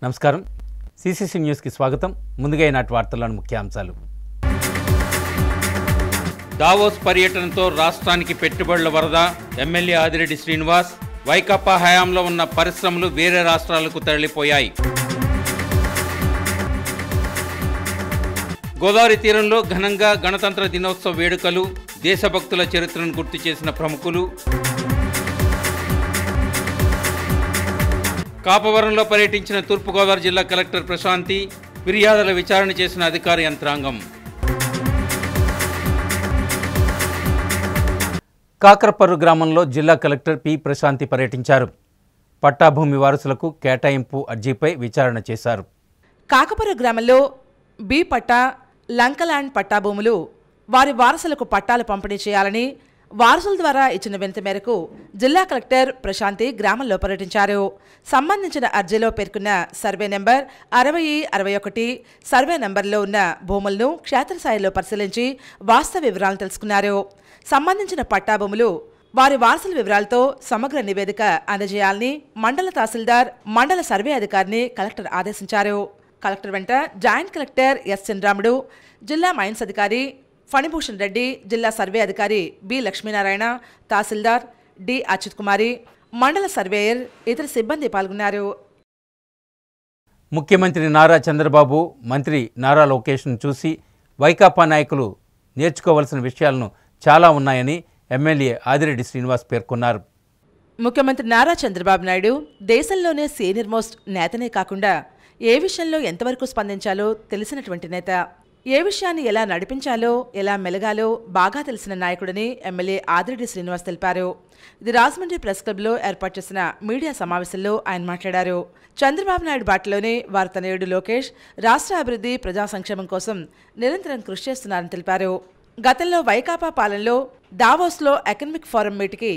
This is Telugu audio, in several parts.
నమస్కారం సిసిసి న్యూస్ కి స్వాగతం ముందుగా ఈనాటి వార్తల్లోని ముఖ్యాంశాలు దావోస్ పర్యటనతో రాష్ట్రానికి పెట్టుబడుల వరద ఎమ్మెల్యే ఆదిరెడ్డి శ్రీనివాస్ వైకాపా హయాంలో ఉన్న పరిశ్రమలు వేరే రాష్ట్రాలకు తరలిపోయాయి గోదావరి తీరంలో ఘనంగా గణతంత్ర దినోత్సవ వేడుకలు దేశభక్తుల చరిత్రను గుర్తు చేసిన ప్రముఖులు కాపవరంలో పర్యటించిన తూర్పుగోదావరి జిల్లా కలెక్టర్ ప్రశాంతి ఫిర్యాదుల విచారణ చేసిన అధికార యంత్రాంగం కాకరపర్రు గ్రామంలో జిల్లా కలెక్టర్ పి ప్రశాంతి పర్యటించారు పట్టాభూమి వారసులకు కేటాయింపు అర్జీపై విచారణ చేశారు కాకపర్రు గ్రామంలో బి పట్టా లంకలాండ్ పట్టాభూములు వారి వారసులకు పట్టాలు పంపిణీ చేయాలని వారసుల ద్వారా ఇచ్చిన వినతి మేరకు జిల్లా కలెక్టర్ ప్రశాంతి గ్రామంలో పర్యటించారు. సంబంధించిన అర్జీలో పేర్కొన్న సర్వే నెంబర్ 60/61 సర్వే నెంబర్లో ఉన్న భూములను క్షేత్రస్థాయిలో పరిశీలించి వాస్తవ వివరాలను తెలుసుకున్నారు. సంబంధించిన పట్టాభూములు వారి వారసుల వివరాలతో సమగ్ర నివేదిక అందజేయాలని మండల తహసీల్దార్ మండల సర్వే అధికారిని కలెక్టర్ ఆదేశించారు. కలెక్టర్ వెంట జాయింట్ కలెక్టర్ ఎస్ చంద్రాముడు, జిల్లా మైన్స్ అధికారి ఫణిభూషణ్ రెడ్డి, జిల్లా సర్వే అధికారి బి లక్ష్మీనారాయణ, తహసీల్దార్ డి అచ్యుత్ కుమారి, మండల సర్వేయర్ ఇతర సిబ్బంది పాల్గొన్నారు. ముఖ్యమంత్రి నారా చంద్రబాబు మంత్రి నారా లోకేష్ను చూసి వైకాపా నాయకులు నేర్చుకోవాల్సిన విషయాలను చాలా ఉన్నాయని ఎమ్మెల్యే ఆదిరెడ్డి శ్రీనివాస్ పేర్కొన్నారు. ముఖ్యమంత్రి నారా చంద్రబాబు నాయుడు దేశంలోనే సీనియర్ మోస్ట్ నేతనే కాకుండా ఏ విషయంలో ఎంతవరకు స్పందించాలో తెలిసినటువంటి నేత. ఏ విషయాన్ని ఎలా నడిపించాలో ఎలా మెలగాలో బాగా తెలిసిన నాయకుడని ఎమ్మెల్యే ఆదిరెడ్డి శ్రీనివాస్ తెలిపారు. ఇది రాజమండ్రి ప్రెస్ క్లబ్లో ఏర్పాటు చేసిన మీడియా సమావేశంలో ఆయన మాట్లాడారు. చంద్రబాబు నాయుడు బాటలోనే వారి తనయుడు లోకేష్ రాష్ట్ర అభివృద్ధి ప్రజా సంక్షేమం కోసం నిరంతరం కృషి చేస్తున్నారని తెలిపారు. గతంలో వైకాపా పాలనలో దావోస్లో ఎకనామిక్ ఫోరం మీటికి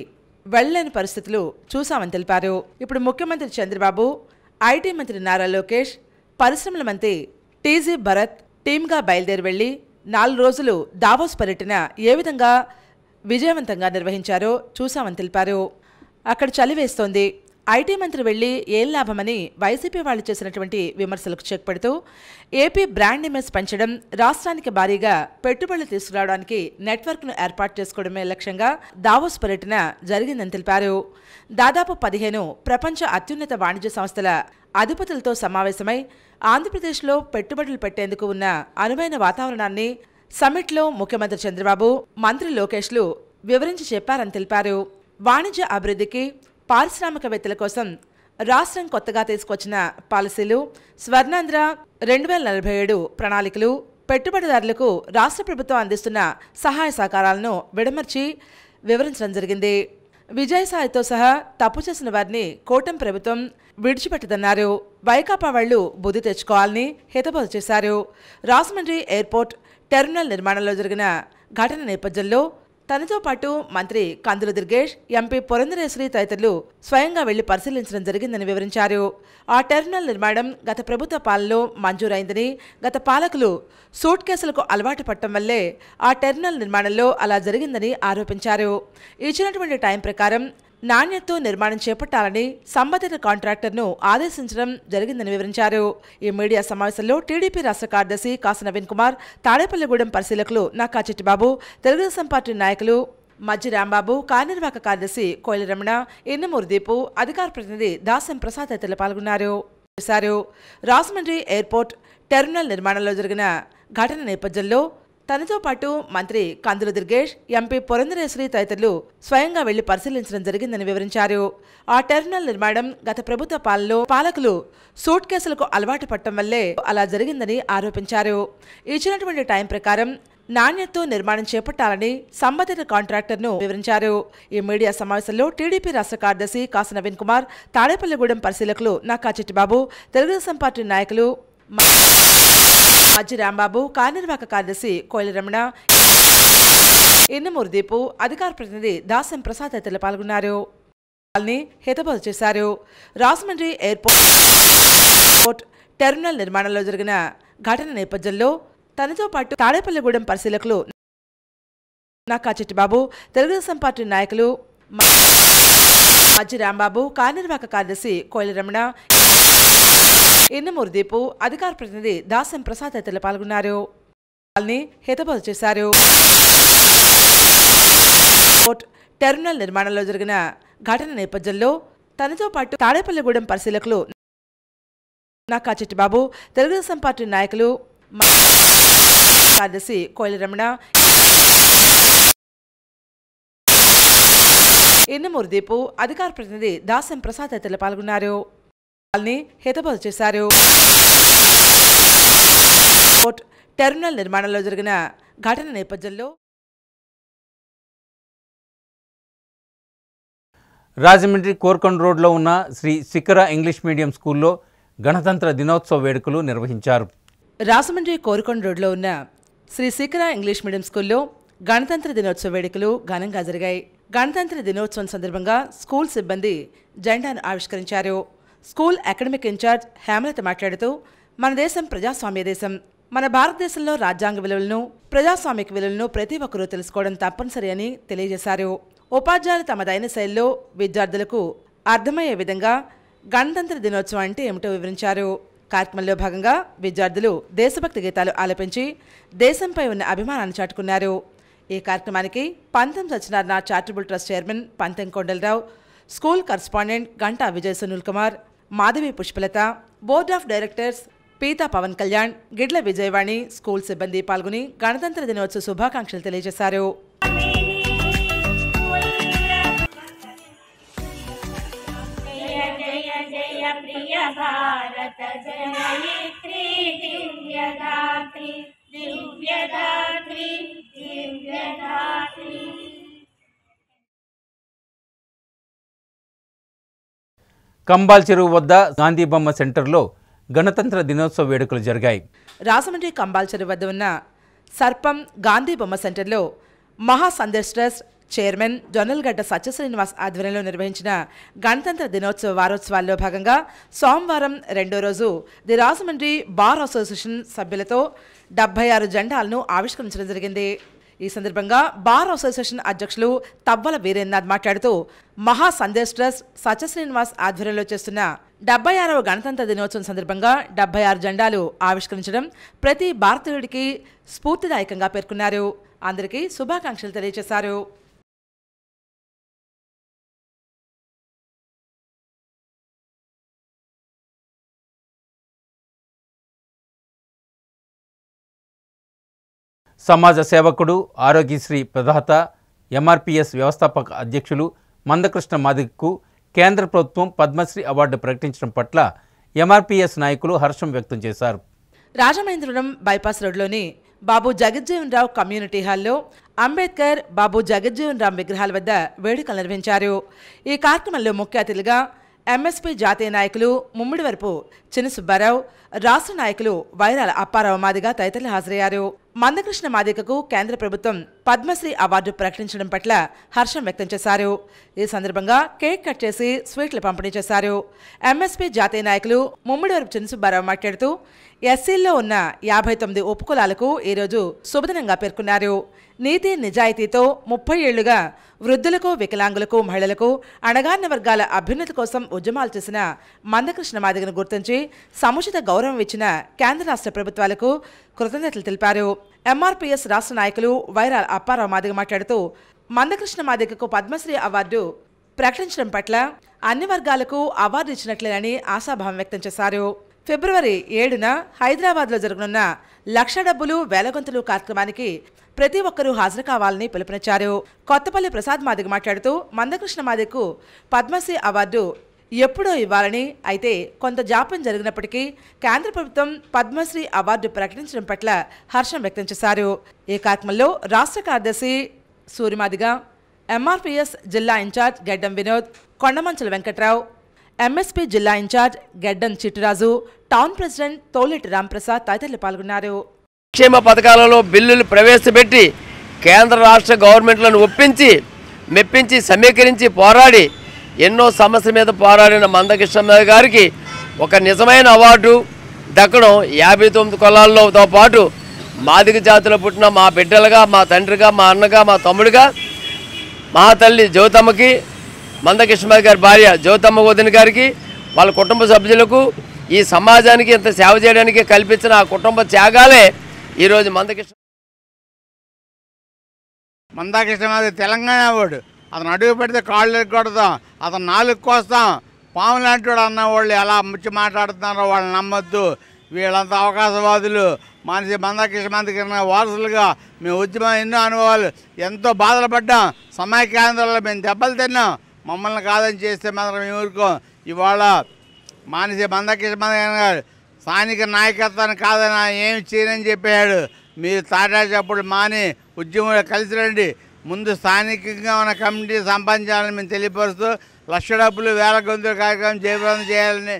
వెళ్లలేని పరిస్థితులు చూశామని తెలిపారు. ఇప్పుడు ముఖ్యమంత్రి చంద్రబాబు, ఐటీ మంత్రి నారా లోకేష్, పరిశ్రమల మంత్రి టీజీ భరత్ టీమ్గా బయలుదేరి వెళ్లి 4 రోజులు దావోస్ పర్యటన ఏ విధంగా విజయవంతంగా నిర్వహించారో చూశామని తెలిపారు. అక్కడ చలివేస్తోంది. ఐటీ మంత్రి వెళ్లి ఏం లాభమని వైసీపీ వాళ్ళు చేసినటువంటి విమర్శలకు చెక్ పెడుతూ ఏపీ బ్రాండ్ ఇమేజ్ పెంచడం, రాష్ట్రానికి భారీగా పెట్టుబడులు తీసుకురావడానికి నెట్వర్క్ను ఏర్పాటు చేసుకోవడమే లక్ష్యంగా దావోస్ పర్యటన జరిగిందని తెలిపారు. దాదాపు 15 ప్రపంచ అత్యున్నత వాణిజ్య సంస్థల అధిపతులతో సమావేశమై ఆంధ్రప్రదేశ్లో పెట్టుబడులు పెట్టేందుకు ఉన్న అనువైన వాతావరణాన్ని సమ్మిట్లో ముఖ్యమంత్రి చంద్రబాబు, మంత్రి లోకేష్లు వివరించి చెప్పారని తెలిపారు. వాణిజ్య అభివృద్ధికి, పారిశ్రామికవేత్తల కోసం రాష్ట్రం కొత్తగా తీసుకొచ్చిన పాలసీలు, స్వర్ణాంధ్ర 2047 ప్రణాళికలు, పెట్టుబడిదారులకు రాష్ట్ర ప్రభుత్వం అందిస్తున్న సహాయ సహకారాలను విడమర్చి వివరించడం జరిగింది. విజయసాయితో సహా తప్పు చేసిన వారిని కూటమి ప్రభుత్వం విడిచిపెట్టదన్నారు. వైకాపా వాళ్లు బుద్ధి తెచ్చుకోవాలని హితబోధ చేశారు. రాజమండ్రి ఎయిర్పోర్ట్ టెర్మినల్ నిర్మాణంలో జరిగిన ఘటన నేపథ్యంలో తనతో పాటు మంత్రి కందుల దుర్గేష్, ఎంపీ పురంధరేశ్వరి తదితరులు స్వయంగా వెళ్లి పరిశీలించడం జరిగిందని వివరించారు. ఆ టెర్మినల్ నిర్మాణం గత ప్రభుత్వ పాలనలో మంజూరైందని, గత పాలకులు సూట్ కేసులకు అలవాటు పడటం వల్లే ఆ టెర్మినల్ నిర్మాణంలో అలా జరిగిందని ఆరోపించారు. ఇచ్చినటువంటి టైం ప్రకారం నాణ్యతతో నిర్మాణం చేపట్టాలని సంబంధిత కాంట్రాక్టర్ను ఆదేశించడం జరిగిందని వివరించారు. ఈ మీడియా సమావేశంలో టీడీపీ రాష్ట్ర కార్యదర్శి కాసు నవీన్ కుమార్, తాడేపల్లిగూడెం పరిశీలకులు నక్కా చిట్టిబాబు, తెలుగుదేశం పార్టీ నాయకులు మజ్జి రాంబాబు, కార్యనిర్వాహక కార్యదర్శి కోయిల రమణ, ఇన్నమూరు దీపు, అధికార ప్రతినిధి దాసం ప్రసాద్ తదితరులు పాల్గొన్నారు. రాజమండ్రి ఎయిర్పోర్ట్ టెర్మినల్ నిర్మాణంలో జరిగిన ఘటన నేపథ్యంలో తనతో పాటు మంత్రి కందుల దుర్గేష్, ఎంపీ పురంధరేశ్వరి తదితరులు స్వయంగా వెళ్లి పరిశీలించడం జరిగిందని వివరించారు. ఆ టెర్మినల్ నిర్మాణం గత ప్రభుత్వ పాలనలో పాలకులు సూట్ కేసులకు అలవాటు పడటం వల్లే అలా జరిగిందని ఆరోపించారు. ఇచ్చినటువంటి టైం ప్రకారం నాణ్యతతో నిర్మాణం చేపట్టాలని సంబంధిత కాంట్రాక్టర్ను వివరించారు. ఈ మీడియా సమావేశంలో టీడీపీ రాష్ట్ర కార్యదర్శి కాసు నవీన్ కుమార్, తాడేపల్లిగూడెం పరిశీలకులు నక్కా చిట్టిబాబు, తెలుగుదేశం పార్టీ నాయకులు మజ్జి రాంబాబు, కార్యనిర్వాహక కార్యదర్శి కోయిల రమణ, ఇన్నమూరు దీపు, అధికార ప్రతినిధి దాసం ప్రసాద్ తదితరులు పాల్గొన్నారు. హితబోధ చేశారు. రాజమండ్రి ఎయిర్పోర్ట్ టెర్మినల్ నిర్మాణంలో జరిగిన ఘటన నేపథ్యంలో తనతో పాటు తాడేపల్లిగూడెం పరిశీలకులు నక్కా చిట్టిబాబు, తెలుగుదేశం పార్టీ నాయకులు మజ్జి రాంబాబు, కార్యనిర్వాహక కార్యదర్శి కోయిల రమణ, ఇన్నమూరు దీపు అధికార ప్రతినిధి దాసం ప్రసాద్ తదితరులు పాల్గొన్నారు. హితబోధ చేశారు. టెర్మినల్ నిర్మాణంలో జరిగిన ఘటన నేపథ్యంలో తనతో పాటు తాడేపల్లిగూడెం పరిశీలకులు నాకా చిట్టిబాబు, తెలుగుదేశం పార్టీ నాయకులు కార్యదర్శి కోయిల రమణ, ఇన్నమూరు దీపు అధికార ప్రతినిధి దాసం ప్రసాద్ తదితరులు పాల్గొన్నారు. హితబోధ చేశారు. టెర్మినల్ నిర్మాణంలో జరిగిన ఘటన నేపథ్యంలో రాజమండ్రి కోర్కొండ రోడ్లో ఉన్న శ్రీ శిఖర ఇంగ్లీష్ మీడియం స్కూల్లో గణతంత్ర దినోత్సవ వేడుకలు నిర్వహించారు. రాజమండ్రి కోర్కొండ రోడ్లో ఉన్న శ్రీ శిఖర ఇంగ్లీష్ మీడియం స్కూల్లో గణతంత్ర దినోత్సవ వేడుకలు ఘనంగా జరిగాయి. గణతంత్ర దినోత్సవం సందర్భంగా స్కూల్ సిబ్బంది జెండాను ఆవిష్కరించారు. స్కూల్ అకాడమిక్ ఇన్ఛార్జ్ హేమలత మాట్లాడుతూ, మన దేశం ప్రజాస్వామ్య దేశం. మన భారతదేశంలో రాజ్యాంగ విలువలను, ప్రజాస్వామిక విలువలను ప్రతి ఒక్కరూ తెలుసుకోవడం తప్పనిసరి అని తెలియజేశారు. ఉపాధ్యాయులు తమ దైన శైలిలో విద్యార్థులకు అర్థమయ్యే విధంగా గణతంత్ర దినోత్సవం అంటే ఏమిటో వివరించారు. కార్యక్రమంలో భాగంగా విద్యార్థులు దేశభక్తి గీతాలు ఆలపించి దేశంపై ఉన్న అభిమానాన్ని చాటుకున్నారు. ఈ కార్యక్రమానికి పంతం Satyanarayana charitable trust chairman Pantham Kondalarao, school correspondent Ganta Vijay Sunil Kumar, Madhavi Pushpalatha, board of directors Peetha Pawan Kalyan, Gidla Vijayavani, school సిబ్బంది పాల్గొని గణతంత్ర దినోత్సవ శుభాకాంక్షలు తెలియజేశారు. కంబాల్ చెరువు వద్ద గాంధీ బొమ్మ సెంటర్లో గణతంత్ర దినోత్సవ వేడుకలు జరిగాయి. రాజమండ్రి కంబాల్ చెరువు వద్ద ఉన్న సర్పం గాంధీ బొమ్మ సెంటర్లో మహా సందేశ్ ట్రస్ట్ చైర్మన్ జొన్నలగడ్డ సత్యశ్రీనివాస్ ఆధ్వర్యంలో నిర్వహించిన గణతంత్ర దినోత్సవ వారోత్సవాల్లో భాగంగా సోమవారం రెండో రోజు ది రాజమండ్రి బార్ అసోసియేషన్ సభ్యులతో 76 జెండాలను ఆవిష్కరించడం జరిగింది. ఈ సందర్భంగా బార్ అసోసియేషన్ అధ్యక్షులు తవ్వల వీరేంద్రనాథ్ మాట్లాడుతూ, మహా సందేశ్ ట్రస్ట్ సత్యశ్రీనివాస్ ఆధ్వర్యంలో చేస్తున్న 76వ గణతంత్ర దినోత్సవం సందర్భంగా 76 జెండాలు ఆవిష్కరించడం ప్రతి భారతీయుడికి స్ఫూర్తిదాయకంగా పేర్కొన్నారు. అందరికీ శుభాకాంక్షలు తెలియజేశారు. సమాజ సేవకుడు, ఆరోగ్యశ్రీ ప్రదాత, ఎంఆర్పీఎస్ వ్యవస్థాపక అధ్యక్షులు మందకృష్ణ మాదిగకు కేంద్ర ప్రభుత్వం పద్మశ్రీ అవార్డు ప్రకటించడం పట్ల ఎంఆర్పీఎస్ నాయకులు హర్షం వ్యక్తం చేశారు. రాజమహేంద్రవరం బైపాస్ రోడ్లోని బాబు జగజ్జీవన్ రావు కమ్యూనిటీ హాల్లో అంబేద్కర్, బాబు జగజ్జీవన్ రామ్ విగ్రహాల వద్ద వేడుకలు నిర్వహించారు. ఈ కార్యక్రమంలో ముఖ్య అతిథిగా ఎంఎస్పీ జాతీయ నాయకులు ముమ్మిడివరపు చిన్న సుబ్బారావు, రాష్ట్ర నాయకులు వైరాల అప్పారావు మాదిగ తదితరులు హాజరయ్యారు. మందకృష్ణ మాదిగకు కేంద్ర ప్రభుత్వం పద్మశ్రీ అవార్డు ప్రకటించడం పట్ల హర్షం వ్యక్తం చేశారు. ఈ సందర్భంగా కేక్ కట్ చేసి స్వీట్లు పంపిణీ చేశారు. ఎంఎస్పీ జాతీయ నాయకులు ముమ్మిడివరపు చిన్న సుబ్బారావు మాట్లాడుతూ, ఎస్సీల్లో ఉన్న 59 ఉపకులాలకు ఈరోజు శుభదినంగా పేర్కొన్నారు. నీతి నిజాయితీతో 30 ఏళ్లుగా వృద్ధులకు, వికలాంగులకు, మహిళలకు, అణగారిన వర్గాల అభ్యున్నతి కోసం ఉద్యమాలు చేసిన మందకృష్ణ మాదిగను గుర్తించి సముచిత గౌరవం ఇచ్చిన కేంద్ర రాష్ట్ర ప్రభుత్వాలకు కృతజ్ఞతలు తెలిపారు. ఎంఆర్పీఎస్ రాష్ట్ర నాయకులు వైరాల అప్పారావు మాదిగ మాట్లాడుతూ, మందకృష్ణ మాదిగకు పద్మశ్రీ అవార్డు ప్రకటించడం పట్ల అన్ని వర్గాలకు అవార్డు ఇచ్చినట్లేనని ఆశాభావం వ్యక్తం చేశారు. ఫిబ్రవరి 7న హైదరాబాద్లో జరగనున్న లక్ష డబ్బులు వేలగొంతులు కార్యక్రమానికి ప్రతి ఒక్కరూ హాజరు కావాలని పిలుపునిచ్చారు. కొత్తపల్లి ప్రసాద్ మాదిగ మాట్లాడుతూ, మందకృష్ణ మాదిగకు పద్మశ్రీ అవార్డు ఎప్పుడో ఇవ్వాలని, అయితే కొంత జాప్యం జరిగినప్పటికీ కేంద్ర ప్రభుత్వం పద్మశ్రీ అవార్డు ప్రకటించడం పట్ల హర్షం వ్యక్తం చేశారు. ఈ కార్యక్రమంలో రాష్ట్ర కార్యదర్శి సూరిమాదిగ, ఎంఆర్పీఎస్ జిల్లా ఇన్ఛార్జ్ గెడ్డం వినోద్, కొండమంచుల వెంకట్రావు, ఎంఎస్పీ జిల్లా in charge Geddam Chitturaju, town president Toleti Ramprasad తదితరులు పాల్గొన్నారు. సంక్షేమ పథకాలలో బిల్లులు ప్రవేశపెట్టి కేంద్ర రాష్ట్ర గవర్నమెంట్లను ఒప్పించి మెప్పించి సమీకరించి పోరాడి ఎన్నో సమస్యల మీద పోరాడిన మందకృష్ణ గారికి ఒక నిజమైన అవార్డు దక్కడం 59 కులాలతో పాటు మాదిగ జాతిలో పుట్టిన మా బిడ్డలుగా, మా తండ్రిగా, మా అన్నగా, మా తమ్ముడిగా, మా తల్లి జ్యోతమ్మకి, మందకృష్ణ గారి భార్య జ్యోతమ్మ వదిన గారికి, వాళ్ళ కుటుంబ సభ్యులకు, ఈ సమాజానికి ఇంత సేవ చేయడానికి కల్పించిన ఆ కుటుంబ త్యాగాలే ఈరోజు మందాకృష్ణ తెలంగాణ వాడు. అతను అడుగు పెడితే కాళ్ళు కొడతాం, అతను నాలుగు కోస్తాం. పాము లాంటి వాడు అన్నవాళ్ళు ఎలా ముచ్చి మాట్లాడుతున్నారో వాళ్ళు నమ్మొద్దు. వీళ్ళంతా అవకాశవాదులు. మందాకృష్ణ వారసులుగా మేము ఉద్యమం ఎన్నో అనుభవాలు, ఎంతో బాధలు పడ్డాం. సమైక్యాంధ్రలో మేము దెబ్బలు తిన్నాం. మమ్మల్ని కాదని చేస్తే మాత్రం మేము ఊరుకోం. ఇవాళ మందాకృష్ణ గారు స్థానిక నాయకత్వాన్ని కాదని ఏమి చేయనని చెప్పాడు. మీరు తాటా చప్పుడు మాని ఉద్యమంలో కలిసి రండి. ముందు స్థానికంగా ఉన్న కమిటీ సంపాదించాలని మేము తెలియపరుస్తూ లక్ష డబ్బులు వేల గొంతుల కార్యక్రమం జయప్రదం చేయాలని.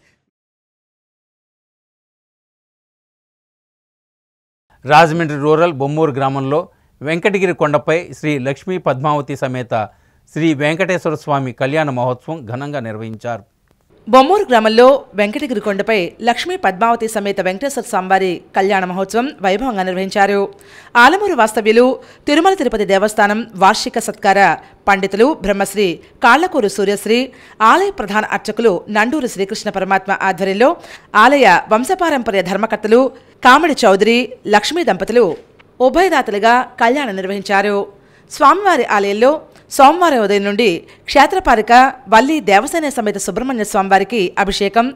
రాజమండ్రి రూరల్ బొమ్మూరు గ్రామంలో వెంకటగిరి కొండపై శ్రీ లక్ష్మీ పద్మావతి సమేత శ్రీ వెంకటేశ్వర స్వామి కళ్యాణ మహోత్సవం ఘనంగా నిర్వహించారు. బొమ్మూరు గ్రామంలో వెంకటగిరి కొండపై లక్ష్మీ పద్మావతి సమేత వెంకటేశ్వర స్వామివారి కళ్యాణ మహోత్సవం వైభవంగా నిర్వహించారు. ఆలమూరు వాస్తవ్యులు తిరుమల తిరుపతి దేవస్థానం వార్షిక సత్కార పండితులు బ్రహ్మశ్రీ కాళ్లకూరు సూర్యశ్రీ, ఆలయ ప్రధాన అర్చకులు నండూరు శ్రీకృష్ణ పరమాత్మ ఆధ్వర్యంలో ఆలయ వంశపారంపర్య ధర్మకర్తలు కామిడి చౌదరి, లక్ష్మీ దంపతులు ఉభయదాతలుగా కళ్యాణం నిర్వహించారు. స్వామివారి ఆలయంలో సోమవారం ఉదయం నుండి క్షేత్రపాలిక వల్లి దేవసేన సమేత సుబ్రహ్మణ్య స్వామివారికి అభిషేకం,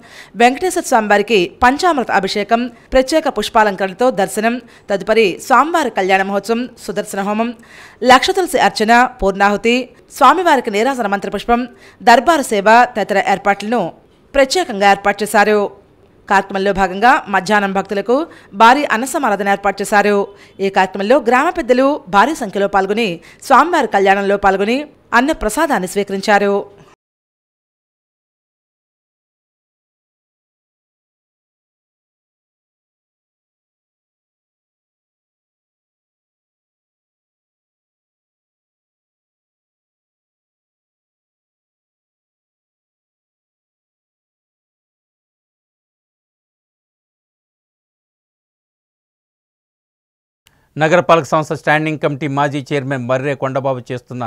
వెంకటేశ్వర స్వామివారికి పంచామృత అభిషేకం, ప్రత్యేక పుష్పాలంకరణతో దర్శనం, తదుపరి స్వామివారి కళ్యాణ మహోత్సవం, సుదర్శన హోమం, లక్ష తులసి అర్చన, పూర్ణాహుతి, స్వామివారికి నీరాజన మంత్రపుష్పం, దర్బారు సేవ తదితర ఏర్పాట్లను ప్రత్యేకంగా ఏర్పాటు చేశారు. కార్యక్రమంలో భాగంగా మధ్యాహ్నం భక్తులకు భారీ అన్నసమారాధన ఏర్పాటు చేశారు. ఈ కార్యక్రమంలో గ్రామ పెద్దలు భారీ సంఖ్యలో పాల్గొని స్వామివారి కళ్యాణంలో పాల్గొని అన్న ప్రసాదాన్ని స్వీకరించారు. నగరపాలక సంస్థ స్టాండింగ్ కమిటీ మాజీ చైర్మన్ మర్రే కొండబాబు చేస్తున్న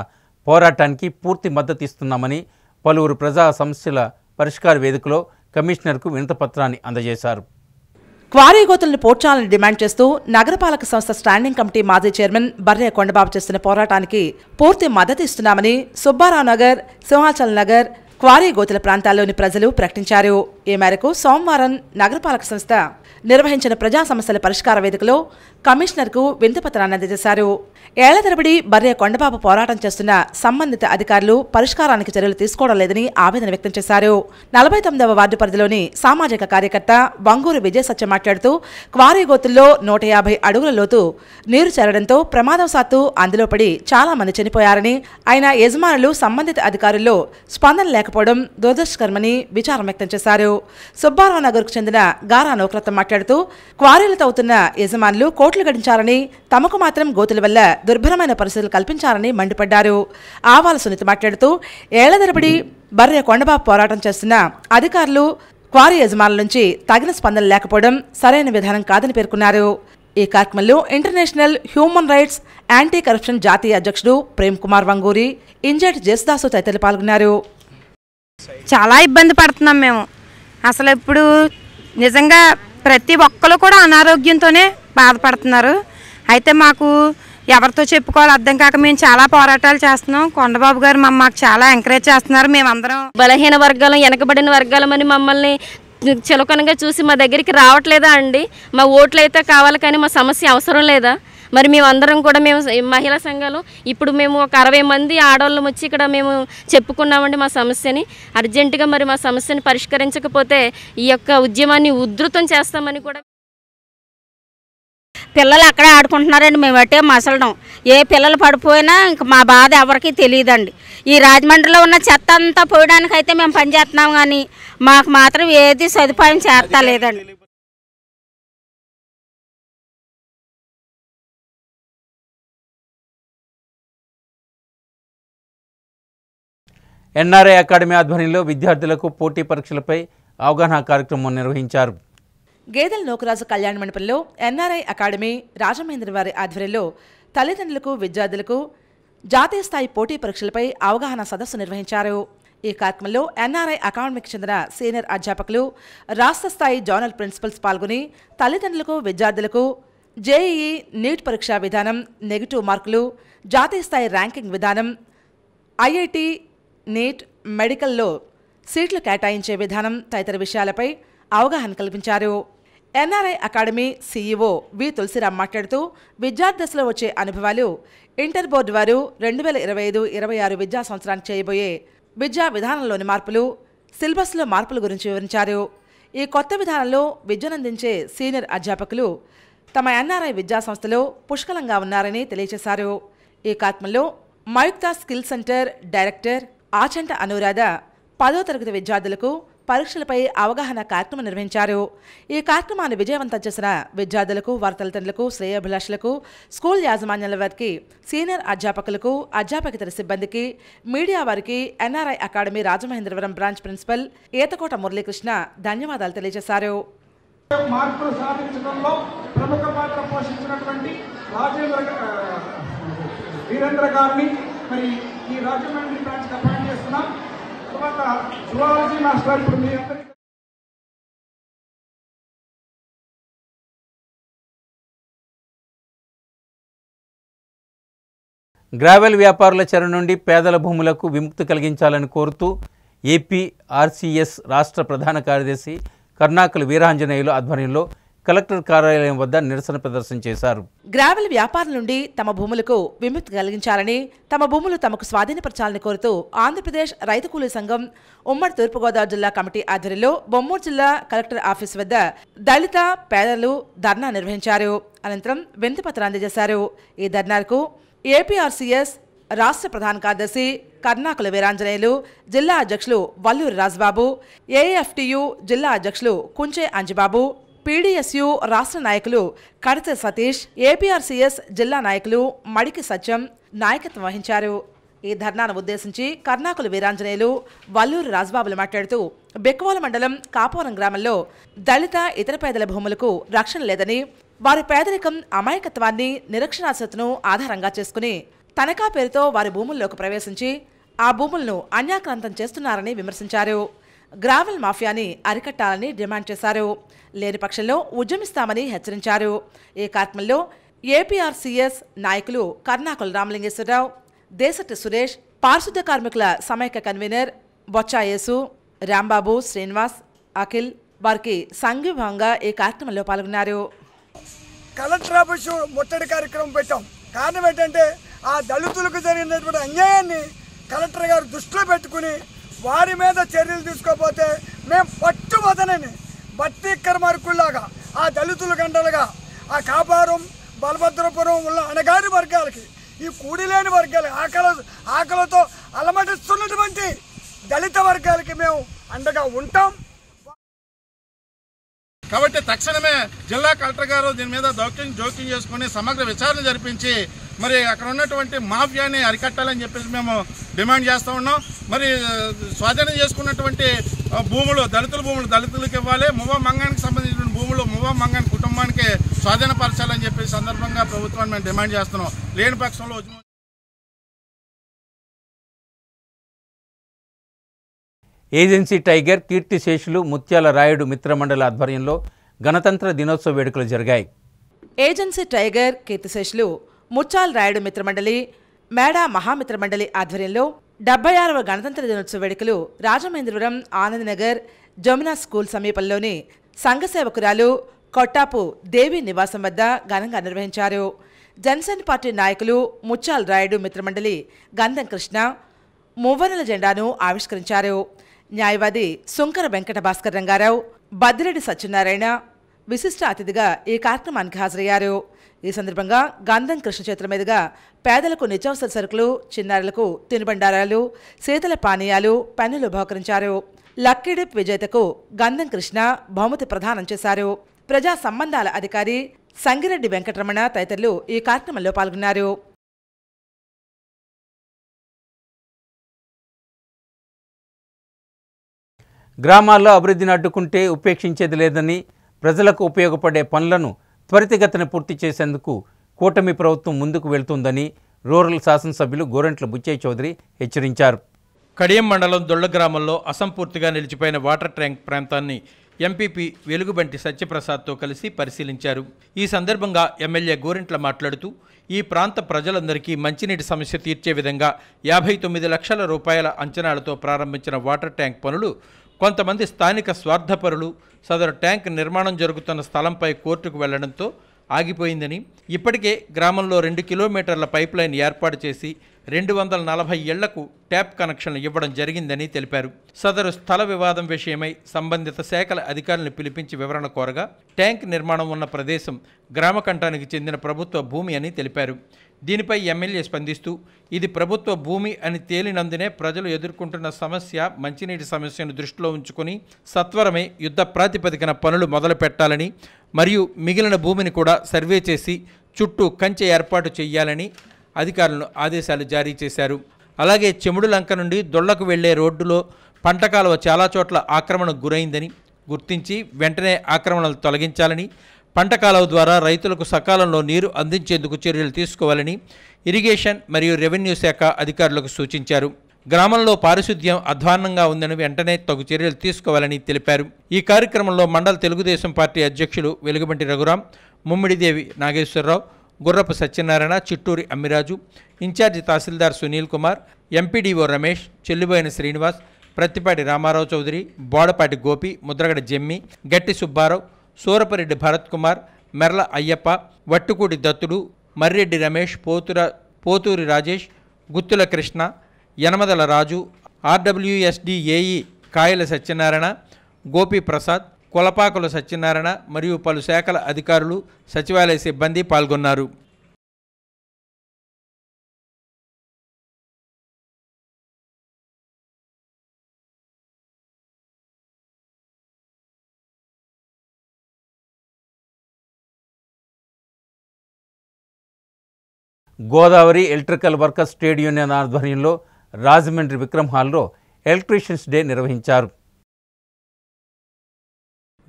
పోరాటానికి పూర్తి మద్దతు ఇస్తున్నామని పలువురు ప్రజా సమస్యల పరిష్కార వేదికలో కమిషనర్కు వినతిపత్రాన్ని అందజేశారు. క్వారీ గోతులను పోడ్చాలని డిమాండ్ చేస్తూ నగరపాలక సంస్థ స్టాండింగ్ కమిటీ మాజీ చైర్మన్ బర్రే కొండబాబు చేస్తున్న పోరాటానికి పూర్తి మద్దతు ఇస్తున్నామని సుబ్బారావు నగర్, సింహాచల్ నగర్, క్వారీ గోతుల ప్రాంతాల్లోని ప్రజలు ప్రకటించారు. ఈ మేరకు సోమవారం నగరపాలక సంస్థ నిర్వహించిన ప్రజా సమస్యల పరిష్కార వేదికలో కమిషనర్కు వినతిపత్రాన్ని అందజేశారు. ఏళ్ల తరబడి బర్రే కొండబాబు పోరాటం చేస్తున్న సంబంధిత అధికారులు పరిష్కారానికి చర్యలు తీసుకోవడం లేదని ఆవేదన వ్యక్తం చేశారు. 49వ వార్డు పరిధిలోని సామాజిక కార్యకర్త బంగూరు విజయ సత్య మాట్లాడుతూ క్వారీ గోతుల్లో 150 అడుగుల లోతు నీరు చేరడంతో ప్రమాదవశాత్తు అందులో పడి చాలా మంది చనిపోయారని, ఆయన యజమానులు సంబంధిత అధికారుల్లో స్పందన లేకపోవడం దురదృష్టకరమని విచారం వ్యక్తం చేశారు. సుబ్బారావు నగర్కు చెందిన గారా నౌకరత్నం మాట్లాడుతూ క్వారీలతో అవుతున్న యజమానులు కోట్లు గడించారని, తమకు మాత్రం గోతుల వల్ల దుర్భరమైన పరిస్థితులు కల్పించారని మండిపడ్డారు. ఆవాల సునీత మాట్లాడుతూ ఏళ్ల తరబడి బర్రె కొండబాబు పోరాటం చేస్తున్న అధికారులు క్వారీ యజమానుల నుంచి తగిన స్పందన లేకపోవడం సరైన విధానం కాదని పేర్కొన్నారు. ఈ కార్యక్రమంలో international human rights anti corruption జాతీయ అధ్యక్షుడు ప్రేమ్ కుమార్ వంగూరి, ఇంజెట్ జేసుదాసు తదితరులు పాల్గొన్నారు. చాలా ఇబ్బంది పడుతున్నాం మేము. అసలు ఇప్పుడు నిజంగా ప్రతి ఒక్కరు కూడా అనారోగ్యంతోనే బాధపడుతున్నారు. అయితే మాకు ఎవరితో చెప్పుకోవాలి అర్థం కాక మేము చాలా పోరాటాలు చేస్తున్నాం. కొండబాబు గారు మాకు చాలా ఎంకరేజ్ చేస్తున్నారు. మేమందరం బలహీన వర్గాలు, వెనకబడిన వర్గాలమని మమ్మల్ని చులకనగా చూసి మా దగ్గరికి రావట్లేదా అండి? మా ఓట్లు అయితే కావాలి కానీ మా సమస్య అవసరం లేదా? మరి మేమందరం కూడా మేము మహిళా సంఘాలు ఇప్పుడు మేము ఒక 60 మంది ఆడవాళ్ళం వచ్చి ఇక్కడ మేము చెప్పుకున్నామండి మా సమస్యని. అర్జెంటుగా మరి మా సమస్యని పరిష్కరించకపోతే ఈ యొక్క ఉద్యమాన్ని ఉధృతం చేస్తామని కూడా. పిల్లలు అక్కడే ఆడుకుంటున్నారండి, మేము అట్టే మసలడం. ఏ పిల్లలు పడిపోయినా ఇంక మా బాధ ఎవరికి తెలియదండి. ఈ రాజమండ్రిలో ఉన్న చెత్త అంతా పోయడానికి అయితే మేము పనిచేస్తున్నాం కానీ మాకు మాత్రం ఏది సదుపాయం చేస్తా లేదండి. ఎన్ఆర్ఐ అకాడమీ ఆధ్వర్యంలో విద్యార్థులకు పోటీ పరీక్షలపై అవగాహన కార్యక్రమం నిర్వహించారు. గేదెల నోకరాజు కళ్యాణ మండపంలో ఎన్ఆర్ఐ అకాడమీ రాజమహేంద్రవారి ఆధ్వర్యంలో తల్లిదండ్రులకు, విద్యార్థులకు జాతీయ స్థాయి పోటీ పరీక్షలపై అవగాహన సదస్సు నిర్వహించారు. ఈ కార్యక్రమంలో ఎన్ఆర్ఐ అకాడమీకి చెందిన సీనియర్ అధ్యాపకులు, రాష్ట్ర స్థాయి జోనల్ ప్రిన్సిపల్స్ పాల్గొని తల్లిదండ్రులకు, విద్యార్థులకు జేఈఈ నీట్ పరీక్షా విధానం, నెగిటివ్ మార్కులు, జాతీయ స్థాయి ర్యాంకింగ్ విధానం, ఐఐటి, నీట్, మెడికల్లో సీట్లు కేటాయించే విధానం తదితర విషయాలపై అవగాహన కల్పించారు. ఎన్ఆర్ఐ అకాడమీ సీఈఓ వి తులసిరామ్ మాట్లాడుతూ విద్యార్థి దశలో వచ్చే అనుభవాలు, ఇంటర్ బోర్డు వారు 2025-26 విద్యా సంవత్సరానికి చేయబోయే విద్యా విధానంలోని మార్పులు, సిలబస్లో మార్పుల గురించి వివరించారు. ఈ కొత్త విధానంలో విద్యనందించే సీనియర్ అధ్యాపకులు తమ ఎన్ఆర్ఐ విద్యా సంస్థలో పుష్కలంగా ఉన్నారని తెలియజేశారు. ఈ కార్యక్రమంలో Mayukta skill centre director Achanta Anuradha 10వ తరగతి విద్యార్థులకు పరీక్షలపై అవగాహన కార్యక్రమం నిర్వహించారు. ఈ కార్యక్రమాన్ని విజయవంతం చేసిన విద్యార్థులకు, వారి తల్లిదండ్రులకు, శ్రేయోభిలాషులకు, స్కూల్ యాజమాన్యాల వారికి, సీనియర్ అధ్యాపకులకు, అధ్యాపకేతర సిబ్బందికి, మీడియా వారికి NRI academy Rajamahendravaram branch principal Eethakota Muralikrishna ధన్యవాదాలు తెలియజేశారు. మార్పులు సాధించడంలో ప్రముఖ పాత్ర పోషించినటువంటి వీరేంద్ర గారిని మరి ఈ రాజమండ్రి బ్రాంచ్ అపాయింట్ చేస్తున్నాం. తర్వాత జువాలజీ మాస్టర్ ఇప్పుడు మీ అందరికీ గ్రావెల్ వ్యాపారుల చెర నుండి పేదల భూములకు విముక్తి కలిగించాలని కోరుతూ ఏపీఆర్సీఎస్ రాష్ట్ర ప్రధాన కార్యదర్శి కర్ణాకల వీరాంజనేయులు ఆధ్వర్యంలో కలెక్టర్ కార్యాలయం వద్ద నిరసన ప్రదర్శన చేశారు. గ్రావెల్ వ్యాపారుల నుండి తమ భూములకు విముక్తి కలిగించాలని, తమ భూములు తమకు స్వాధీనపరచాలని కోరుతూ ఆంధ్రప్రదేశ్ రైతు కూలీ సంఘం ఉమ్మడి తూర్పుగోదావరి జిల్లా కమిటీ ఆధ్వర్యంలో బొమ్మూరు జిల్లా కలెక్టర్ ఆఫీస్ వద్ద దళిత పేదలు ధర్నా నిర్వహించారు. అనంతరం వినతిపత్రం అందజేశారు. ఈ ధర్నాకు ఏపీఆర్సీఎస్ రాష్ట్ర ప్రధాన కార్యదర్శి కర్ణాకుల వీరాంజనేయులు, జిల్లా అధ్యక్షులు వల్లూరి రాజబాబు, ఏఎఫ్టియు జిల్లా అధ్యక్షులు కుంచే అంజిబాబు, పీడీఎస్యు రాష్ట్ర నాయకులు కడత సతీష్, ఏపీఆర్సీఎస్ జిల్లా నాయకులు మడికి సత్యం నాయకత్వం వహించారు. ఈ ధర్నాను ఉద్దేశించి కర్ణాకుల వీరాంజనేయులు, వల్లూరి రాజబాబులు మాట్లాడుతూ బెక్కవోలు మండలం కాపువరం గ్రామంలో దళిత, ఇతర పేదల భూములకు రక్షణ లేదని, వారి పేదరికం, అమాయకత్వాన్ని, నిరక్షరాస్యతను ఆధారంగా చేసుకుని తనఖా పేరుతో వారి భూముల్లోకి ప్రవేశించి ఆ భూములను అన్యాక్రాంతం చేస్తున్నారని విమర్శించారు. గ్రావెల్ మాఫియాని అరికట్టాలని డిమాండ్ చేశారు. లేని పక్షంలో ఉద్యమిస్తామని హెచ్చరించారు. ఈ కార్యక్రమంలో ఏపీఆర్సీఎస్ నాయకులు కర్ణాకుల రామలింగేశ్వరరావు, దేశటి సురేష్, పారిశుద్ధ కార్మికుల సమైక్య కన్వీనర్ బొచ్చాయేసు, రాంబాబు, శ్రీనివాస్, అఖిల్ వారికి సంఘీభావంగా ఈ కార్యక్రమంలో పాల్గొన్నారు. కలెక్టర్ ఆఫీస్ ముట్టడి కార్యక్రమం పెట్టాం. కారణం ఏంటంటే ఆ దళితులకు జరిగినటువంటి అన్యాయాన్ని కలెక్టర్ గారు దృష్టిలో పెట్టుకుని వారి మీద చర్యలు తీసుకోకపోతే మేము పట్టుబదనని బట్టిక్కర మార్కుల్లాగా ఆ దళితుల గంటలుగా ఆ కాపారం, బలభద్రపురం ఉన్న అణగారి వర్గాలకి, ఈ కూడిలేని వర్గాలు, ఆకలితో అలమటిస్తున్నటువంటి దళిత వర్గాలకి మేము అండగా ఉంటాం. కాబట్టి తక్షణమే జిల్లా కలెక్టర్ గారు దీని మీద జోక్యం చేసుకుని సమగ్ర విచారణ జరిపించి మరి అక్కడ ఉన్నటువంటి మాఫియాని అరికట్టాలని చెప్పేసి మేము డిమాండ్ చేస్తూ ఉన్నాం. మరి స్వాధీనం చేసుకున్నటువంటి భూములు, దళితుల భూములు దళితులకు ఇవ్వాలి, మువ్వ మంగానికి సంబంధించిన భూములు మువ్వ మంగాని కుటుంబానికి స్వాధీనపరచాలని చెప్పేసి సందర్భంగా ప్రభుత్వాన్ని మేము డిమాండ్ చేస్తున్నాం. లేని పక్షంలో ఏజెన్సీ టైగర్ కీర్తిశేషులు ముత్యాల రాయుడు మిత్రమండలి ఆధ్వర్యంలో గణతంత్ర దినోత్సవ వేడుకలు జరిగాయి. ఏజెన్సీ టైగర్ కీర్తిశేషులు ముత్యాల రాయుడు మిత్రమండలి, మేడా మహామిత్రమండలి ఆధ్వర్యంలో 76వ గణతంత్ర దినోత్సవ వేడుకలు రాజమహేంద్రవరం ఆనందనగర్ జమునా స్కూల్ సమీపంలోని సంఘ సేవకురాలు కొట్టాపు దేవి నివాసం వద్ద ఘనంగా నిర్వహించారు. జనసేన పార్టీ నాయకులు ముత్యాల రాయుడు మిత్రమండలి గంధం కృష్ణ మువ్వనెల జెండాను ఆవిష్కరించారు. న్యాయవాది సుంకర వెంకట భాస్కర్ రంగారావు, బద్దిరెడ్డి సత్యనారాయణ విశిష్ట అతిథిగా ఈ కార్యక్రమానికి హాజరయ్యారు. ఈ సందర్భంగా గంధం కృష్ణ చేతుల మీదుగా పేదలకు నిత్యావసర సరుకులు, చిన్నారులకు తినుబండారాలు, శీతల పానీయాలు, పెన్నులు బహుకరించారు. లక్కీడిప్ విజేతకు గంధం కృష్ణ బహుమతి ప్రదానం చేశారు. ప్రజా సంబంధాల అధికారి సంగిరెడ్డి వెంకటరమణ తదితరులు ఈ కార్యక్రమంలో పాల్గొన్నారు. గ్రామాల్లో అభివృద్ధిని అడ్డుకుంటే ఉపేక్షించేది లేదని, ప్రజలకు ఉపయోగపడే పనులను త్వరితగతిన పూర్తి చేసేందుకు కూటమి ప్రభుత్వం ముందుకు వెళ్తుందని రూరల్ శాసనసభ్యులు గోరంట్ల బుచ్చయ్య చౌదరి హెచ్చరించారు. కడియం మండలం దొళ్ల గ్రామంలో అసంపూర్తిగా నిలిచిపోయిన వాటర్ ట్యాంక్ ప్రాంతాన్ని ఎంపీపీ వెలుగుబంటి సత్యప్రసాద్తో కలిసి పరిశీలించారు. ఈ సందర్భంగా ఎమ్మెల్యే గోరింట్ల మాట్లాడుతూ ఈ ప్రాంత ప్రజలందరికీ మంచినీటి సమస్య తీర్చే విధంగా 59 లక్షల రూపాయల అంచనాలతో ప్రారంభించిన వాటర్ ట్యాంక్ పనులు కొంతమంది స్థానిక స్వార్థపరులు సదరు ట్యాంక్ నిర్మాణం జరుగుతున్న స్థలంపై కోర్టుకు వెళ్లడంతో ఆగిపోయిందని, ఇప్పటికే గ్రామంలో 2 కిలోమీటర్ల పైప్ లైన్ ఏర్పాటు చేసి 240 ఇళ్లకు ట్యాప్ కనెక్షన్లు ఇవ్వడం జరిగిందని తెలిపారు. సదరు స్థల వివాదం విషయమై సంబంధిత శాఖల అధికారులను పిలిపించి వివరణ కోరగా ట్యాంక్ నిర్మాణం ఉన్న ప్రదేశం గ్రామకంఠానికి చెందిన ప్రభుత్వ భూమి అని తెలిపారు. దీనిపై ఎమ్మెల్యే స్పందిస్తూ ఇది ప్రభుత్వ భూమి అని తేలినందునే ప్రజలు ఎదుర్కొంటున్న సమస్య మంచినీటి సమస్యను దృష్టిలో ఉంచుకొని సత్వరమే యుద్ధ ప్రాతిపదికన పనులు మొదలు పెట్టాలని మరియు మిగిలిన భూమిని కూడా సర్వే చేసి చుట్టూ కంచె ఏర్పాటు చేయాలని అధికారులను ఆదేశాలు జారీ చేశారు. అలాగే చెముడు లంక నుండి దొళ్లకు వెళ్లే రోడ్డులో పంట కాలువ చాలా చోట్ల ఆక్రమణకు గురైందని గుర్తించి వెంటనే ఆక్రమణలు తొలగించాలని, పంట కాలువ ద్వారా రైతులకు సకాలంలో నీరు అందించేందుకు చర్యలు తీసుకోవాలని ఇరిగేషన్ మరియు రెవెన్యూ శాఖ అధికారులకు సూచించారు. గ్రామంలో పారిశుద్ధ్యం అధ్వాన్నంగా ఉందని వెంటనే తగు చర్యలు తీసుకోవాలని తెలిపారు. ఈ కార్యక్రమంలో మండల తెలుగుదేశం పార్టీ అధ్యక్షులు వెలుగుబంటి రఘురాం, ముమ్మిడిదేవి నాగేశ్వరరావు, గుర్రపు సత్యనారాయణ, చిట్టూరి అమ్మిరాజు, ఇన్ఛార్జి తహసీల్దార్ సునీల్ కుమార్, ఎంపీడీఓ రమేష్, చెల్లుబోయిన శ్రీనివాస్, ప్రత్తిపాటి రామారావు చౌదరి, బోడపాటి గోపి, ముద్రగడ జమ్మి, గట్టి సుబ్బారావు, సూరపరెడ్డి భరత్ కుమార్, మెర్ల అయ్యప్ప, వట్టుకూడి దత్తుడు, మర్రెడ్డి రమేష్, పోతూరి రాజేష్, గుత్తుల కృష్ణ, యనమదల రాజు, ఆర్డబ్ల్యూఎస్డి ఏఈ కాయల సత్యనారాయణ, గోపి ప్రసాద్, కొలపాకుల సత్యనారాయణ మరియు పలు శాఖల అధికారులు, సచివాలయ సిబ్బంది పాల్గొన్నారు. Godavari electrical workers trade union ఆధ్వర్యంలో రాజమండ్రి విక్రమ్ హాల్లో ఎలక్ట్రీషియన్స్ డే నిర్వహించారు.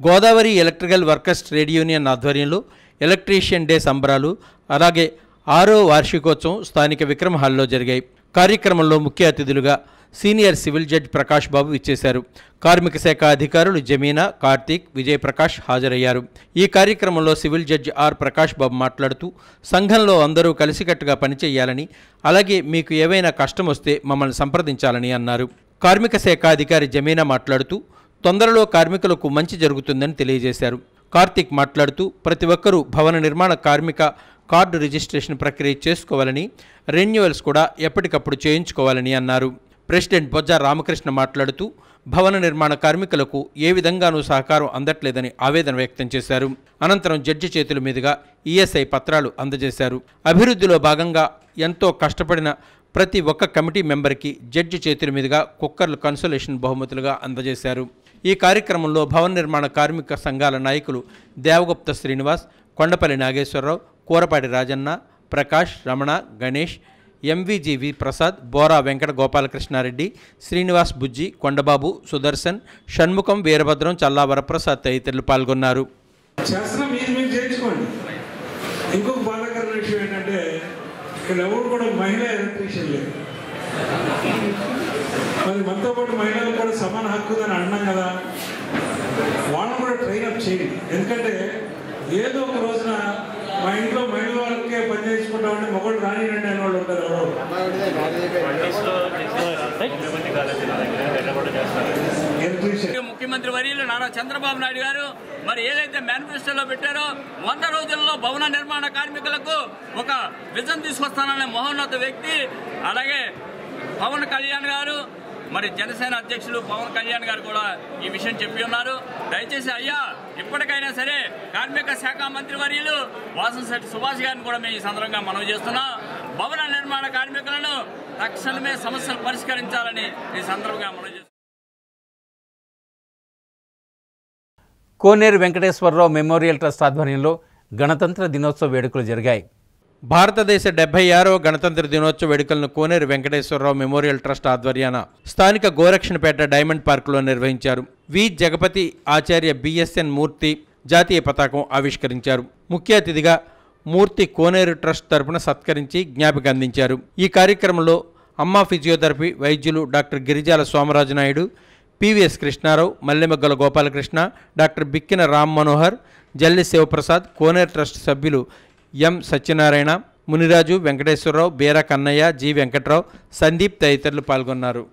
Godavari electrical workers trade union ఆధ్వర్యంలో ఎలక్ట్రీషియన్ డే సంబరాలు అలాగే 6వ వార్షికోత్సవం స్థానిక విక్రమ్ హాల్లో జరిగాయి. కార్యక్రమంలో ముఖ్య అతిథులుగా సీనియర్ సివిల్ జడ్జి ప్రకాష్ బాబు ఇచ్చేశారు. కార్మిక శాఖ అధికారులు జమీనా, కార్తీక్, విజయప్రకాష్ హాజరయ్యారు. ఈ కార్యక్రమంలో సివిల్ జడ్జి ఆర్ ప్రకాష్ బాబు మాట్లాడుతూ సంఘంలో అందరూ కలిసికట్టుగా పనిచేయాలని, అలాగే మీకు ఏవైనా కష్టం వస్తే మమ్మల్ని సంప్రదించాలని అన్నారు. కార్మిక శాఖ అధికారి జమీనా మాట్లాడుతూ తొందరలో కార్మికులకు మంచి జరుగుతుందని తెలియజేశారు. కార్తీక్ మాట్లాడుతూ ప్రతి ఒక్కరూ భవన నిర్మాణ కార్మిక కార్డు రిజిస్ట్రేషన్ ప్రక్రియ చేసుకోవాలని, రెన్యువల్స్ కూడా ఎప్పటికప్పుడు చేయించుకోవాలని అన్నారు. ప్రెసిడెంట్ బొజ్జ రామకృష్ణ మాట్లాడుతూ భవన నిర్మాణ కార్మికులకు ఏ విధంగానూ సహకారం అందట్లేదని ఆవేదన వ్యక్తం చేశారు. అనంతరం జడ్జి చేతుల మీదుగా ఈఎస్ఐ పత్రాలు అందజేశారు. అభివృద్ధిలో భాగంగా ఎంతో కష్టపడిన ప్రతి ఒక్క కమిటీ మెంబర్కి జడ్జి చేతుల మీదుగా కుక్కర్లు కన్సోలేషన్ బహుమతులుగా అందజేశారు. ఈ కార్యక్రమంలో భవన నిర్మాణ కార్మిక సంఘాల నాయకులు దేవగుప్త శ్రీనివాస్, కొండపల్లి నాగేశ్వరరావు, కూరపాటి రాజన్న, ప్రకాష్, రమణ, గణేష్, ఎంవిజివి ప్రసాద్, బోరా వెంకట గోపాలకృష్ణారెడ్డి, శ్రీనివాస్ బుజ్జి, కొండబాబు, సుదర్శన్, షణ్ముఖం, వీరభద్రం, చల్లా వరప్రసాద్ తదితరులు పాల్గొన్నారు. ఇంకొక బాధాకరమైన విషయం ఏంటంటే ఇక్కడ ఎవరు కూడా మహిళా ఎలక్ట్రీషియన్ లేదు. మరి మనతో పాటు మహిళలకు కూడా సమాన హక్కు ఉందని అన్నాం కదా, వాళ్ళని కూడా ట్రైన్ అప్ చేయండి. ఎందుకంటే ఏదో ఒక రోజున మా ఇంట్లో మహిళల వాళ్ళకే పని చేసుకుంటామంటే మొగలు రానిరండి అని వాళ్ళు ఉంటారు. ముఖ్యమంత్రి వర్యులు నారా చంద్రబాబు నాయుడు గారు మరి ఏదైతే మేనిఫెస్టోలో పెట్టారో 100 రోజుల్లో భవన నిర్మాణ కార్మికులకు ఒక విజన్ తీసుకొస్తాననే మహోన్నత వ్యక్తి. అలాగే పవన్ కళ్యాణ్ గారు, మరి జనసేన అధ్యక్షులు పవన్ కళ్యాణ్ గారు కూడా ఈ విషయం చెప్పి ఉన్నారు. దయచేసి అయ్యా ఇప్పటికైనా సరే కార్మిక శాఖ మంత్రి వర్యులు వాసంశెట్టి సుభాష్ గారిని కూడా మేము ఈ సందర్భంగా మనవి చేస్తున్నాం. భవన నిర్మాణ కార్మికులను తక్షణమే సమస్యలు పరిష్కరించాలని ఈ సందర్భంగా మనవి చేస్తున్నాం. కోనేరు వెంకటేశ్వరరావు మెమోరియల్ ట్రస్ట్ ఆధ్వర్యంలో గణతంత్ర దినోత్సవ వేడుకలు జరిగాయి. భారతదేశ 76వ గణతంత్ర దినోత్సవ వేడుకలను కోనేరు వెంకటేశ్వరరావు మెమోరియల్ ట్రస్ట్ ఆధ్వర్యాన స్థానిక గోరక్షణపేట డైమండ్ పార్కులో నిర్వహించారు. వి జగపతి ఆచార్య బిఎస్ఎన్ మూర్తి జాతీయ పతాకం ఆవిష్కరించారు. ముఖ్య అతిథిగా మూర్తి కోనేరు ట్రస్ట్ తరపున సత్కరించి జ్ఞాపిక అందించారు. ఈ కార్యక్రమంలో అమ్మ ఫిజియోథెరపీ వైద్యులు doctor Girijala Somaraju Naidu, PVS Krishnarao, Mallemaggala Gopalakrishna, doctor Bikkina Ram Manohar, Jalli Sivaprasad, Koneru trust సభ్యులు ఎం సత్యనారాయణ, మునిరాజు, వెంకటేశ్వరరావు, బేరా కన్నయ్య, జి వెంకట్రావు, సందీప్ తదితరులు పాల్గొన్నారు.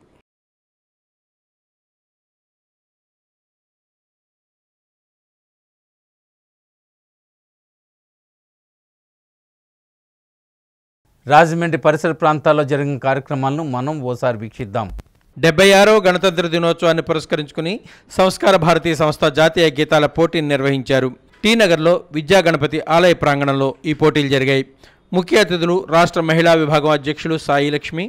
రాజమండ్రి పరిసర ప్రాంతాల్లో జరిగిన కార్యక్రమాలను మనం ఓసారి వీక్షిద్దాం. 76వ గణతంత్ర దినోత్సవాన్ని పురస్కరించుకుని సంస్కార భారతీ సంస్థ జాతీయ గీతాల పోటీని నిర్వహించారు. టీ నగర్లో విద్యా గణపతి ఆలయ ప్రాంగణంలో ఈ పోటీలు జరిగాయి. ముఖ్య అతిథులు రాష్ట్ర మహిళా విభాగం అధ్యక్షులు సాయిలక్ష్మి,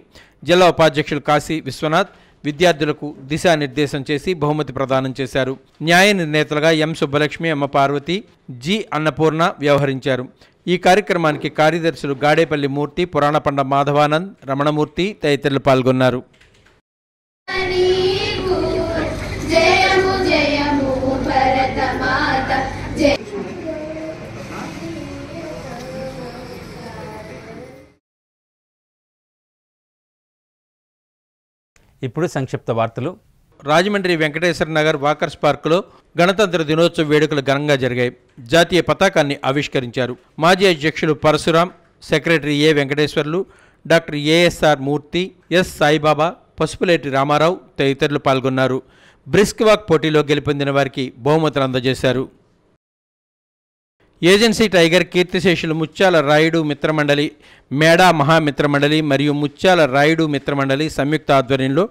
జిల్లా ఉపాధ్యక్షులు కాశీ విశ్వనాథ్ విద్యార్థులకు దిశానిర్దేశం చేసి బహుమతి ప్రదానం చేశారు. న్యాయ నిర్ణేతలుగా ఎం సుబ్బలక్ష్మి, అమ్మ పార్వతి, జి అన్నపూర్ణ వ్యవహరించారు. ఈ కార్యక్రమానికి కార్యదర్శులు గాడేపల్లి మూర్తి, పురాణపండ మాధవానంద్, రమణమూర్తి తదితరులు పాల్గొన్నారు. ఇప్పుడు సంక్షిప్త వార్తలు. రాజమండ్రి వెంకటేశ్వర నగర్ వాకర్స్ పార్కులో గణతంత్ర దినోత్సవ వేడుకలు ఘనంగా జరిగాయి. జాతీయ పతాకాన్ని ఆవిష్కరించారు. మాజీ అధ్యక్షులు పరశురాం, సెక్రటరీ ఏ వెంకటేశ్వర్లు, డాక్టర్ ఏఎస్ఆర్ మూర్తి, ఎస్ సాయిబాబా, పసుపులేటి రామారావు తదితరులు పాల్గొన్నారు. బ్రిస్క్ వాక్ పోటీలో గెలుపొందిన వారికి బహుమతులు అందజేశారు. ఏజెన్సీ టైగర్ కీర్తిశేషులు ముత్యాల రాయుడు మిత్రమండలి, మేడా మహామిత్రమండలి మరియు ముత్యాల రాయుడు మిత్రమండలి సంయుక్త ఆధ్వర్యంలో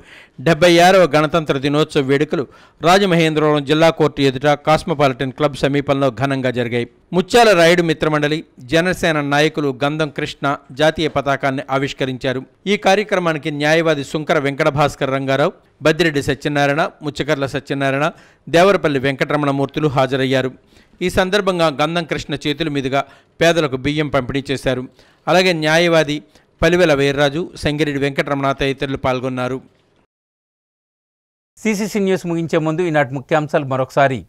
76వ గణతంత్ర దినోత్సవ వేడుకలు రాజమహేంద్రవరం జిల్లా కోర్టు ఎదుట కాస్మోపాలిటన్ క్లబ్ సమీపంలో ఘనంగా జరిగాయి. ముత్యాల రాయుడు మిత్రమండలి జనసేన నాయకులు గంధం కృష్ణ జాతీయ పతాకాన్ని ఆవిష్కరించారు. ఈ కార్యక్రమానికి న్యాయవాది సుంకర వెంకట భాస్కర్ రంగారావు, బద్దిరెడ్డి సత్యనారాయణ, ముచ్చకర్ల సత్యనారాయణ, దేవరపల్లి వెంకటరమణమూర్తులు హాజరయ్యారు. ఈ సందర్భంగా గంధం కృష్ణ చేతుల మీదుగా పేదలకు బియ్యం పంపిణీ చేశారు. అలాగే న్యాయవాది పలివెల వీర్రాజు, సంగిరెడ్డి వెంకటరమణ తదితరులు పాల్గొన్నారు. సిసిసి న్యూస్ ముగించే ముందు ఈనాటి ముఖ్యాంశాలు మరొకసారి.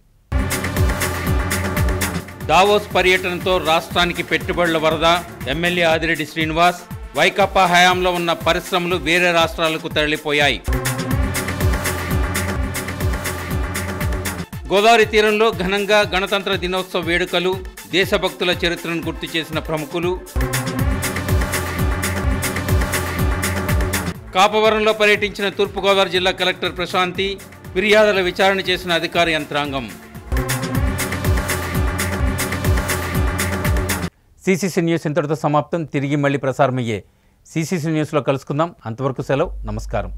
దావోస్ పర్యటనతో రాష్ట్రానికి పెట్టుబడుల వరద, ఎమ్మెల్యే ఆదిరెడ్డి శ్రీనివాస్. వైకాపా హయాంలో ఉన్న పరిశ్రమలు వేరే రాష్ట్రాలకు తరలిపోయాయి. గోదావరి తీరంలో ఘనంగా గణతంత్ర దినోత్సవ వేడుకలు, దేశభక్తుల చరిత్రను గుర్తు చేసిన ప్రముఖులు. కాపవరంలో పర్యటించిన తూర్పుగోదావరి జిల్లా కలెక్టర్ ప్రశాంతి, ఫిర్యాదుల విచారణ చేసిన అధికార యంత్రాంగం. సిసిసి న్యూస్ ఇంతటితో సమాప్తం. తిరిగి మళ్ళీ ప్రసారమయ్యే సిసిసి న్యూస్లో కలుసుకుందాం. అంతవరకు సెలవు. నమస్కారం.